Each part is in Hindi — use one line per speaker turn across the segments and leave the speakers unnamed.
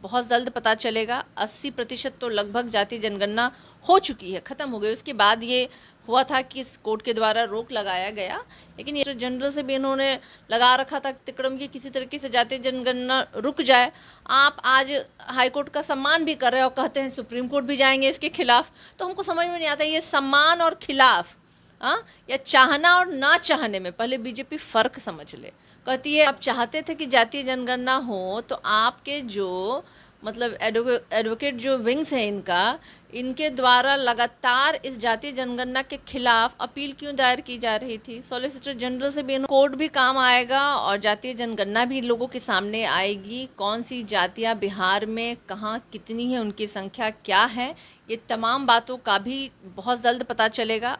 बहुत जल्द पता चलेगा। 80% तो लगभग जातीय जनगणना हो चुकी है, ख़त्म हो गई। उसके बाद ये हुआ था कि इस कोर्ट के द्वारा रोक लगाया गया, लेकिन ये जनरल से भी इन्होंने लगा रखा था तिकड़म की किसी तरीके से जातीय जनगणना रुक जाए। आप आज हाई कोर्ट का सम्मान भी कर रहे हो और कहते हैं सुप्रीम कोर्ट भी जाएंगे इसके खिलाफ। तो हमको समझ में नहीं आता ये सम्मान और खिलाफ, हाँ, या चाहना और ना चाहने में पहले बीजेपी फ़र्क समझ ले। कहती है आप चाहते थे कि जातीय जनगणना हो, तो आपके जो मतलब एडवोकेट जो विंग्स हैं इनके द्वारा लगातार इस जातीय जनगणना के खिलाफ अपील क्यों दायर की जा रही थी। सॉलिसिटर जनरल से भी कोर्ट भी काम आएगा और जातीय जनगणना भी लोगों के सामने आएगी। कौन सी जातियां बिहार में कहाँ कितनी है, उनकी संख्या क्या है, ये तमाम बातों का भी बहुत जल्द पता चलेगा।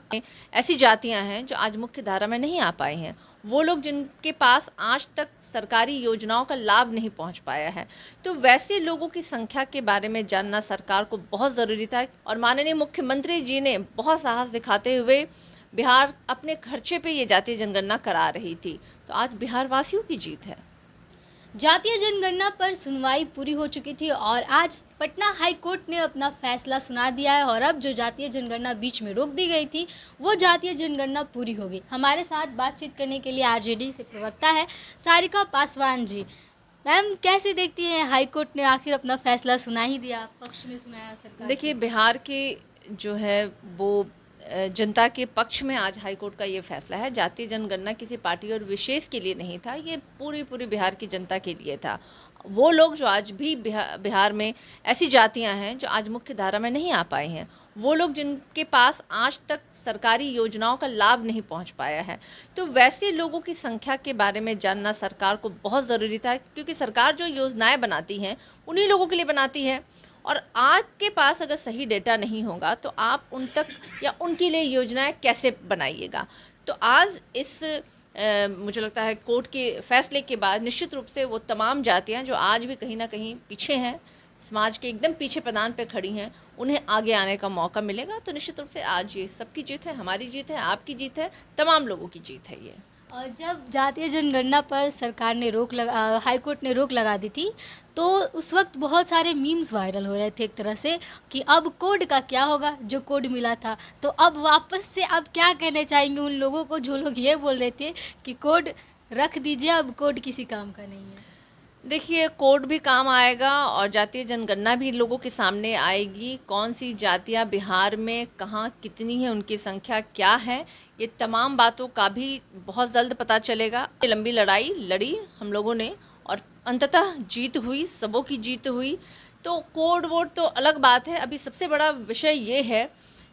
ऐसी जातियां हैं जो आज मुख्य धारा में नहीं आ पाई हैं, वो लोग जिनके पास आज तक सरकारी योजनाओं का लाभ नहीं पहुंच पाया है, तो वैसे लोगों की संख्या के बारे में जानना सरकार को बहुत ज़रूरी था। और माननीय मुख्यमंत्री जी ने बहुत साहस दिखाते हुए बिहार अपने खर्चे पे ये जातीय जनगणना करा रही थी। तो आज बिहार वासियों की जीत है।
जातीय जनगणना पर सुनवाई पूरी हो चुकी थी और आज पटना हाई कोर्ट ने अपना फैसला सुना दिया है और अब जो जातीय जनगणना बीच में रोक दी गई थी वो जातीय जनगणना पूरी हो गई। हमारे साथ बातचीत करने के लिए आरजेडी से प्रवक्ता है सारिका पासवान जी। मैम, कैसे देखती हैं हाई कोर्ट ने आखिर अपना फैसला सुना ही दिया, पक्ष में सुनाया सरकार?
देखिए, बिहार के जो है वो जनता के पक्ष में आज हाई कोर्ट का ये फैसला है। जातीय जनगणना किसी पार्टी और विशेष के लिए नहीं था, ये पूरी बिहार की जनता के लिए था। वो लोग जो आज भी बिहार में ऐसी जातियां हैं जो आज मुख्य धारा में नहीं आ पाई हैं, वो लोग जिनके पास आज तक सरकारी योजनाओं का लाभ नहीं पहुंच पाया है, तो वैसे लोगों की संख्या के बारे में जानना सरकार को बहुत ज़रूरी था, क्योंकि सरकार जो योजनाएं बनाती हैं उन्हीं लोगों के लिए बनाती है। और आपके पास अगर सही डेटा नहीं होगा तो आप उन तक या उनके लिए योजनाएं कैसे बनाइएगा। तो आज इस मुझे लगता है कोर्ट के फैसले के बाद निश्चित रूप से वो तमाम जातियां जो आज भी कहीं ना कहीं पीछे हैं, समाज के एकदम पीछे प्रदान पे खड़ी हैं, उन्हें आगे आने का मौका मिलेगा। तो निश्चित रूप से आज ये सबकी जीत है, हमारी जीत है, आपकी जीत है, तमाम लोगों की जीत है ये।
और जब जातीय जनगणना पर सरकार ने हाई कोर्ट ने रोक लगा दी थी तो उस वक्त बहुत सारे मीम्स वायरल हो रहे थे एक तरह से कि अब कोड का क्या होगा, जो कोड मिला था। तो अब वापस से अब क्या कहना चाहेंगे उन लोगों को जो लोग ये बोल रहे थे कि कोड रख दीजिए, अब कोड किसी काम का नहीं है?
देखिए, कोड भी काम आएगा और जातीय जनगणना भी लोगों के सामने आएगी। कौन सी जातियां बिहार में कहाँ कितनी है, उनकी संख्या क्या है, ये तमाम बातों का भी बहुत जल्द पता चलेगा। लंबी लड़ाई लड़ी हम लोगों ने और अंततः जीत हुई, सबों की जीत हुई। तो कोड वोड तो अलग बात है, अभी सबसे बड़ा विषय ये है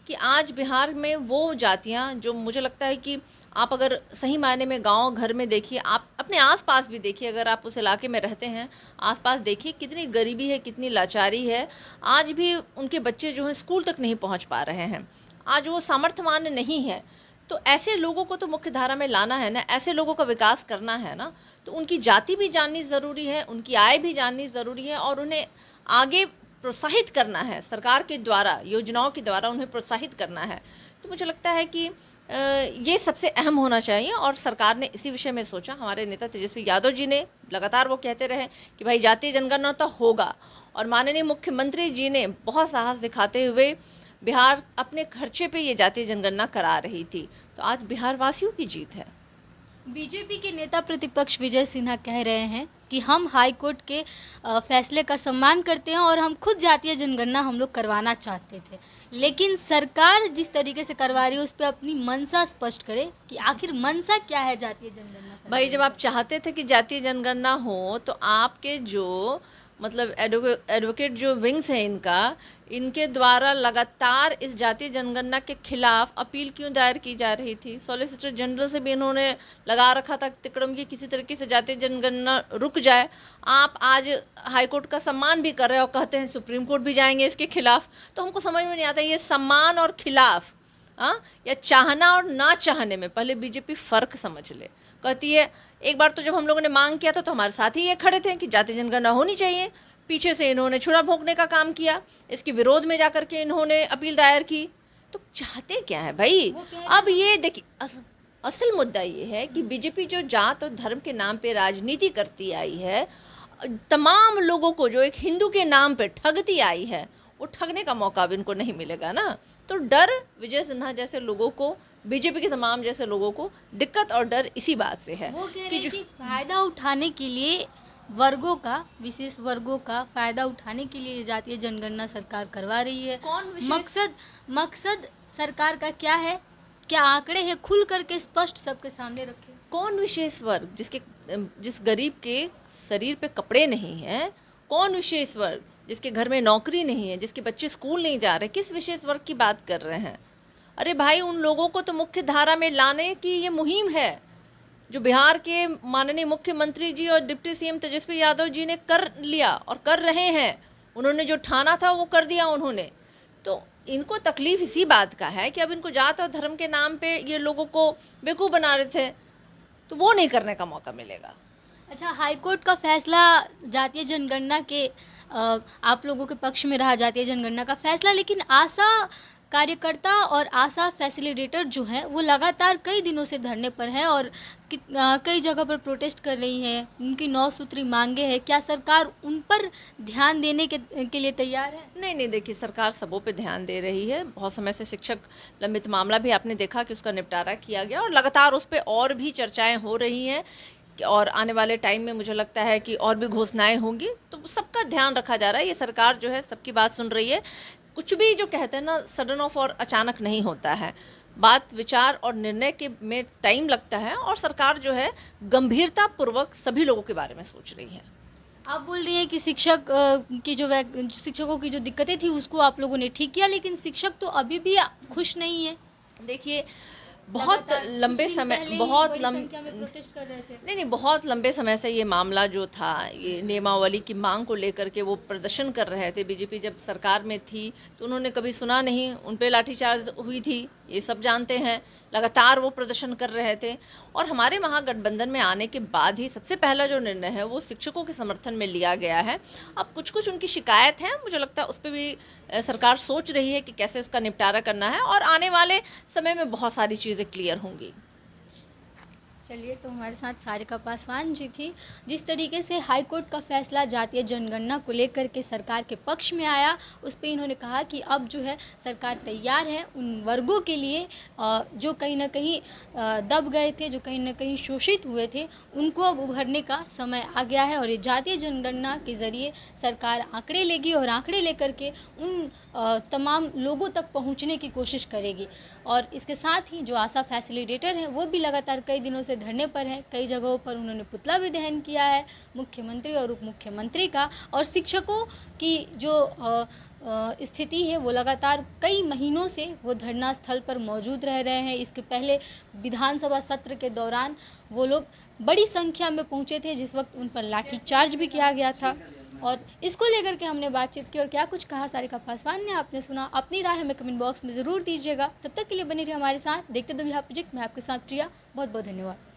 कि आज बिहार में वो जातियां जो मुझे लगता है कि आप अगर सही मायने में गांव घर में देखिए, आप अपने आसपास भी देखिए, अगर आप उस इलाके में रहते हैं, आसपास देखिए कितनी गरीबी है, कितनी लाचारी है। आज भी उनके बच्चे जो हैं स्कूल तक नहीं पहुंच पा रहे हैं, आज वो सामर्थ्यवान नहीं है। तो ऐसे लोगों को तो मुख्य धारा में लाना है ना, ऐसे लोगों का विकास करना है ना, तो उनकी जाति भी जाननी ज़रूरी है, उनकी आय भी जाननी ज़रूरी है और उन्हें आगे प्रोत्साहित करना है, सरकार के द्वारा योजनाओं के द्वारा उन्हें प्रोत्साहित करना है। तो मुझे लगता है कि ये सबसे अहम होना चाहिए और सरकार ने इसी विषय में सोचा। हमारे नेता तेजस्वी यादव जी ने लगातार वो कहते रहे कि भाई जातीय जनगणना तो होगा, और माननीय मुख्यमंत्री जी ने बहुत साहस दिखाते हुए बिहार अपने खर्चे पे ये जातीय जनगणना करा रही थी। तो आज बिहार वासियों की जीत है।
बीजेपी के नेता प्रतिपक्ष विजय सिन्हा कह रहे हैं कि हम हाई कोर्ट के फैसले का सम्मान करते हैं और हम खुद जातीय जनगणना हम लोग करवाना चाहते थे, लेकिन सरकार जिस तरीके से करवा रही है उस पर अपनी मंशा स्पष्ट करे कि आखिर मंशा क्या है जातीय जनगणना।
भाई, जब आप चाहते थे कि जातीय जनगणना हो तो आपके जो मतलब एडवोकेट जो विंग्स हैं इनके द्वारा लगातार इस जातीय जनगणना के खिलाफ अपील क्यों दायर की जा रही थी। सॉलिसिटर जनरल से भी इन्होंने लगा रखा था तिकड़म की किसी तरीके से जातीय जनगणना रुक जाए। आप आज हाई कोर्ट का सम्मान भी कर रहे हो और कहते हैं सुप्रीम कोर्ट भी जाएंगे इसके खिलाफ। तो हमको समझ में नहीं आता ये सम्मान और खिलाफ, हाँ, या चाहना और ना चाहने में पहले बीजेपी फ़र्क समझ ले। कहती है एक बार तो जब हम लोगों ने मांग किया था तो हमारे साथ ही ये खड़े थे कि जातीय जनगणना होनी चाहिए, पीछे से इन्होंने छुरा भोंकने का काम किया, इसके विरोध में जाकर के इन्होंने अपील दायर की। तो चाहते क्या है भाई? अब ये देखिए, असल मुद्दा ये है कि बीजेपी जो जात और धर्म के नाम पे राजनीति करती आई है, तमाम लोगों को जो एक हिंदू के नाम पे ठगती आई है, वो ठगने का मौका भी इनको नहीं मिलेगा ना। तो डर विजय सिन्हा जैसे लोगों को, बीजेपी के तमाम जैसे लोगों को दिक्कत और डर इसी बात से है
वो कह
कि
रहे कि फायदा उठाने के लिए वर्गों का, विशेष वर्गों का फायदा उठाने के लिए जातीय जनगणना सरकार करवा रही है।
कौन विशेष
मकसद सरकार का क्या है, क्या आंकड़े हैं, खुल करके स्पष्ट सबके सामने रखें।
कौन विशेष वर्ग जिस गरीब के शरीर पे कपड़े नहीं हैं, कौन विशेष वर्ग जिसके घर में नौकरी नहीं है, जिसके बच्चे स्कूल नहीं जा रहे, किस विशेष वर्ग की बात कर रहे हैं? अरे भाई, उन लोगों को तो मुख्य धारा में लाने की ये मुहिम है जो बिहार के माननीय मुख्यमंत्री जी और डिप्टी सीएम तेजस्वी यादव जी ने कर लिया और कर रहे हैं। उन्होंने जो ठाना था वो कर दिया उन्होंने। तो इनको तकलीफ इसी बात का है कि अब इनको जात और धर्म के नाम पे ये लोगों को बेवकूफ़ बना रहे थे, तो वो नहीं करने का मौका मिलेगा।
अच्छा, हाईकोर्ट का फैसला जातीय जनगणना के आप लोगों के पक्ष में रहा, जातीय जनगणना का फैसला, लेकिन आशा कार्यकर्ता और आशा फैसिलिटेटर जो हैं वो लगातार कई दिनों से धरने पर हैं और कई जगह पर प्रोटेस्ट कर रही हैं। उनकी 9 सूत्री मांगे हैं। क्या सरकार उन पर ध्यान देने के लिए तैयार है?
नहीं, देखिए, सरकार सबों पे ध्यान दे रही है। बहुत समय से शिक्षक लंबित मामला भी आपने देखा कि उसका निपटारा किया गया और लगातार उस पर और भी चर्चाएं हो रही हैं और आने वाले टाइम में मुझे लगता है कि और भी घोषणाएं होंगी। तो सबका ध्यान रखा जा रहा है। ये सरकार जो है सबकी बात सुन रही है। कुछ भी जो कहते हैं ना, सडन ऑफ और अचानक नहीं होता है। बात विचार और निर्णय के में टाइम लगता है और सरकार जो है गंभीरतापूर्वक सभी लोगों के बारे में सोच रही है।
आप बोल रही हैं कि शिक्षकों की जो दिक्कतें थी उसको आप लोगों ने ठीक किया, लेकिन शिक्षक तो अभी भी खुश नहीं है।
देखिए, बहुत लंबे समय
प्रोटेस्ट कर रहे थे।
नहीं, बहुत लंबे समय से ये मामला जो था, ये नियमावली की मांग को लेकर के वो प्रदर्शन कर रहे थे। बीजेपी जब सरकार में थी तो उन्होंने कभी सुना नहीं, उन पे लाठीचार्ज हुई थी, ये सब जानते हैं। लगातार वो प्रदर्शन कर रहे थे और हमारे महागठबंधन में आने के बाद ही सबसे पहला जो निर्णय है वो शिक्षकों के समर्थन में लिया गया है। अब कुछ उनकी शिकायत है, मुझे लगता है उस पर भी सरकार सोच रही है कि कैसे उसका निपटारा करना है और आने वाले समय में बहुत सारी चीज़ें क्लियर होंगी।
चलिए, तो हमारे साथ सारिका पासवान जी थी। जिस तरीके से हाईकोर्ट का फैसला जातीय जनगणना को लेकर के सरकार के पक्ष में आया, उस पर इन्होंने कहा कि अब जो है सरकार तैयार है उन वर्गों के लिए जो कहीं ना कहीं दब गए थे, जो कहीं ना कहीं शोषित हुए थे, उनको अब उभरने का समय आ गया है और ये जातीय जनगणना के ज़रिए सरकार आंकड़े लेगी और आंकड़े लेकर के उन तमाम लोगों तक पहुंचने की कोशिश करेगी। और इसके साथ ही जो आशा फैसिलिटेटर हैं वो भी लगातार कई दिनों से धरने पर हैं। कई जगहों पर उन्होंने पुतला भी दहन किया है मुख्यमंत्री और उप मुख्यमंत्री का। और शिक्षकों की जो स्थिति है वो लगातार कई महीनों से वो धरना स्थल पर मौजूद रह रहे हैं। इसके पहले विधानसभा सत्र के दौरान वो लोग बड़ी संख्या में पहुंचे थे, जिस वक्त उन पर लाठीचार्ज भी किया गया था। और इसको लेकर के हमने बातचीत की और क्या कुछ कहा सारिका पासवान ने, आपने सुना। अपनी राय हमें कमेंट बॉक्स में ज़रूर दीजिएगा। तब तक के लिए बने रहिए हमारे साथ, देखते रहिए प्रोजेक्ट। मैं आपके साथ प्रिया, बहुत बहुत धन्यवाद।